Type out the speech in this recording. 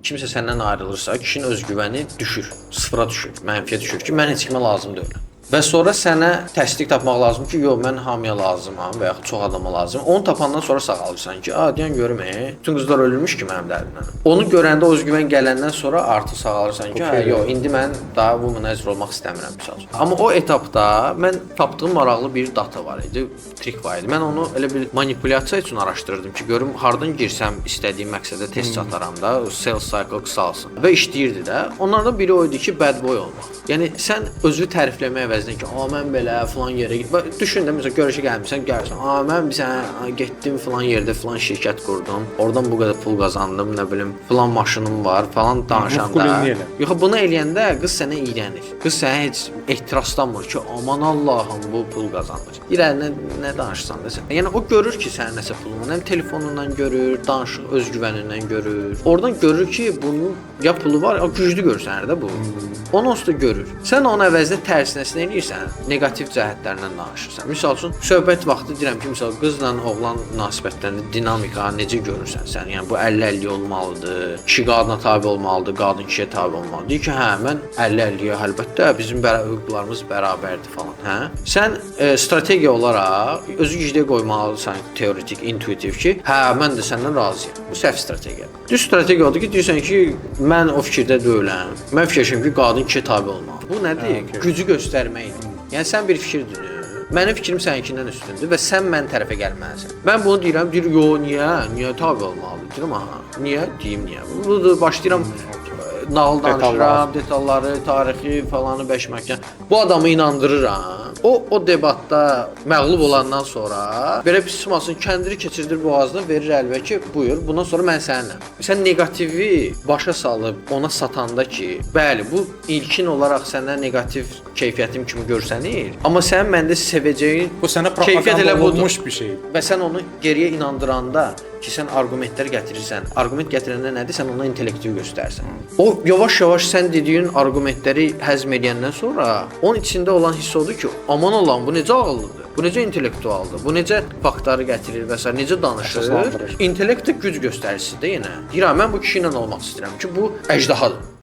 kimsə səndən ayrılırsa, kişinin özgüvəni düşür, sıfıra düşür, mənfiyə düşür ki, mən heç kimə lazım deyiləm. Və sonra sənə təsdiq tapmaq lazım ki, yox, mən hamıya lazımam və yaxud çox adama lazım. Onu tapandan sonra sağalırsan ki, deyən görüm, bütün qızlar ölürmüş ki, mənim dərdimdən. Onu görəndə o özgüvən gələndən sonra artıq sağalırsan ki, yox, indi mən daha womanizer olmaq istəmirəm misal. Amma o etapda mən tapdığım maraqlı bir data var idi, trik var idi. Mən onu elə bir manipulyasiya üçün araşdırırdım ki, görüm hardan girsəm istədiyim məqsədə tez çataram da, sales cycle qısalsın. Və işləyirdi də. Onlardan biri o idi ki, bad boy olmaq. Yəni sən özünü tərifləməyə əvəzinə ki, mən belə falan yerə gitdim. Düşün də məsələn görüşə gəlmisən, gəlsən, mən getdim falan yerdə falan şirkət qurdum. Oradan bu qədər pul qazandım, nə bilim, falan maşınım var, falan danışanda. Yox, bunu eləyəndə qız sənə iyrənir. Qız sənə heç ehtiraslanmır ki, aman Allahım bu pul qazanır. İrəli nə danışsan da sən. Yəni o görür ki, sənin nəsə pulun var. Həm telefonundan görür, danışıq özgüvənindən görür. Oradan görür ki, bunun ya pulu var, ya güclü görürsən də bu. Onu da görür. Sən onun əvəzinə tərsinəsini eləyirsən, neqativ cəhətlərindən danışırsan. Misal üçün, söhbət vaxtı deyirəm ki, misal qızla oğlan münasibətlərində dinamika necə görürsən sən? Yəni bu 50-50 olmalıdır, kişi qadına tabe olmalıdır, qadın kişiyə tabe olmalıdır. Deyir ki, mən 50-50-yə əlbəttə bizim hüquqlarımız bərabərdir falan, Sən strategiya olaraq özü gücdə qoymalısan, teoretik, intuitiv ki, mən də səndən razıyam. Bu səhv strategiyadır. Düz strategiya odur ki, deyirsən ki, mən o fikirdə deyiləm. Mən fikirləşirəm ki, qadın kişiyə tabe olmalıdır. Bu nədir? Gücü göstərməkdir. Yəni sən bir fikir düşünür. Mənim fikrim səninkindən üstündür və sən mən tərəfə gəlməlisən. Mən bunu deyirəm, deyir, niyə? Niyə tabe olmalıdır? Deyirəm, niyə? Deyim, niyə? Budur, başlayıram nağıl danışıram, detalları, tarixi falanı bəşməkdən. Bu adamı inandırıram. O debatda məğlub olandan sonra belə pis çıxmasın, kəndiri keçirdir boğazına, verir əlvə ki, buyur, bundan sonra mən səninlə. Sən negativi başa salıb ona satanda ki, bəli, bu ilkin olaraq səndən negativ keyfiyyətim kimi görsənir, amma sən məndə sevəcəyin bu sənə propaganda olmuş bir şey. Və sən onu geriyə inandıranda ki, sən arqumentlər gətirirsən. Arqument gətirəndə nədir? Sən ona intellektiv göstərsən. O yavaş-yavaş sən dediyin arqumentləri həzm edəndən sonra onun içində olan hiss odur ki, aman Allahım, bu necə ağıllıdır? Bu necə intellektualdır? Bu necə faktları gətirir və s. necə danışır? İntellekt güc göstəricisidir yenə. Deyirəm, mən bu kişi ilə olmaq istəyirəm ki, bu əjdahadır.